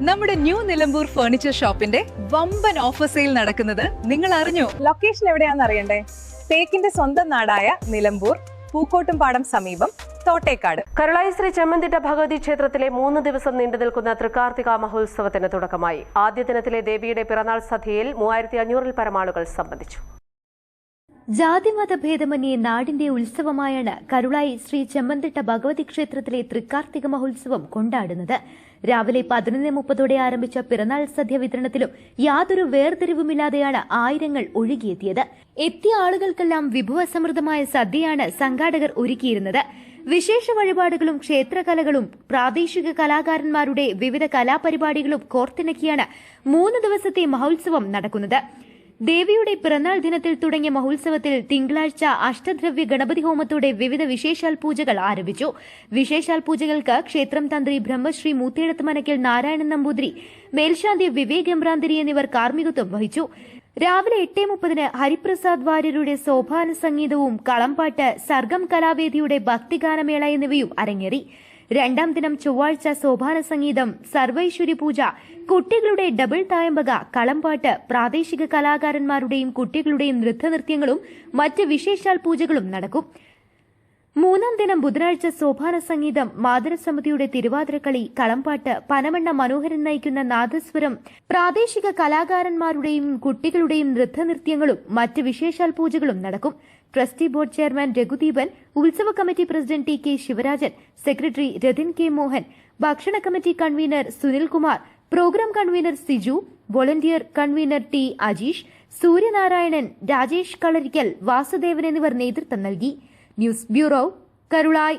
നമ്മുടെ new Nilambur furniture ഷോപ്പിന്റെ വമ്പൻ ഓഫർ സെയിൽ നടക്കുന്നത് നിങ്ങൾ അറിഞ്ഞോ? ലൊക്കേഷൻ എവിടെയാണെന്ന് അറിയണ്ടേ? തേക്കിന്റെ സ്വന്തം നാടായ നിലമ്പൂർ, പൂക്കോട്ടുംപാടം സമീപം, തോട്ടേക്കാട്. കരുളായി ശ്രീ ചെമ്മന്തിട്ട ഭഗവതി ക്ഷേത്രത്തിലെ 3 ദിവസം നീണ്ടുനിൽക്കുന്ന തൃക്കാർത്തിക മഹോത്സവത്തിന് തുടക്കമായി. ആദ്യ ദിനത്തിലെ ദേവിയുടെ പിറന്നാൾ സദ്യയിൽ 3500-ൽ പരം ആളുകൾ സംബന്ധിച്ചു. ജാതിമത ഭേദമന്യേ നാടിന്റെ ഉത്സവമായാണ് കരുളായി ശ്രീ ചെമ്മന്തിട്ട ഭഗവതി ക്ഷേത്രത്തിലെ തൃക്കാർത്തിക മഹോത്സവം കൊണ്ടാടുന്നത്. രാവിലെ 11:30 ആരംഭിച്ച പിറന്നാൾ സദ്യ വിതരണത്തിലും യാതൊരു വേർതിരിവുമില്ലാതെയാണ് ആയിരങ്ങൾ ഒഴുകിയെത്തിയത്. എത്തിയ ആളുകൾക്കെല്ലാം വിഭവസമൃദ്ധമായ സദ്യയാണ് സംഘാടകർ ഒരുക്കിയിരുന്നത്. വിശേഷ വഴിപാടുകളും ക്ഷേത്രകലകളും പ്രാദേശിക കലാകാരന്മാരുടെ വിവിധ കലാപരിപാടികളും കോർത്തിണക്കിയാണ് 3 ദിവസത്തെ മഹോത്സവം നടക്കുന്നത്. ദേവിയുടെ പിറന്നാൾ ദിനത്തിൽ തുടങ്ങിയ മഹോത്സവത്തിൽ തിങ്കളാഴ്ച അഷ്ടദ്രവ്യ ഗണപതി ഹോമത്തോടെ വിവിധ വിശേഷാൽ പൂജകൾ ആരംഭിച്ചു. വിശേഷാൽ പൂജകൾക്ക് ക്ഷേത്രം തന്ത്രി ബ്രഹ്മശ്രീ മൂത്തേടത്ത് മനക്കൽ നാരായണൻ നമ്പൂതിരി, മേൽശാന്തി വിവേക് എമ്പ്രാന്തിരി എന്നിവർ കാർമ്മികത്വം വഹിച്ചു. രാവിലെ 8:30 ഹരിപ്രസാദ് വാര്യരുടെ സോപാന സംഗീതവും കളംപാട്ട്, സർഗം കലാവേദിയുടെ ഭക്തിഗാനമേള എന്നിവയും അരങ്ങേറി. രണ്ടാം ദിനം ചൊവ്വാഴ്ച സോപാന സംഗീതം, സർവൈശ്വര്യ പൂജ, കുട്ടികളുടെ ഡബിൾ തായമ്പക, കളംപാട്ട്, പ്രാദേശിക കലാകാരന്മാരുടെയും കുട്ടികളുടെയും നൃത്തനൃത്യങ്ങളും മറ്റ് വിശേഷാൽ പൂജകളും നടക്കും. മൂന്നാം ദിനം ബുധനാഴ്ച സോപാന സംഗീതം, മാതരസമിതിയുടെ തിരുവാതിരക്കളി, കളംപാട്ട്, പനമണ്ണ മനോഹരൻ നയിക്കുന്ന നാദസ്വരം, പ്രാദേശിക കലാകാരന്മാരുടെയും കുട്ടികളുടെയും നൃത്തനൃത്യങ്ങളും മറ്റ് വിശേഷാൽ പൂജകളും നടക്കും. ട്രസ്റ്റി ബോർഡ് ചെയർമാൻ രഘുദീപൻ, ഉത്സവ committee president T K Sivarajan, secretary Rathin K Mohan, ഭക്ഷണ committee convener Sunilkumar, programme convener Siju, volunteer convener T Ajeesh, Suryanarayanan, Rajesh Kalarikkal, Vasudevan എന്നിവർ നേതൃത്വം നൽകി. News bureau, Karulai.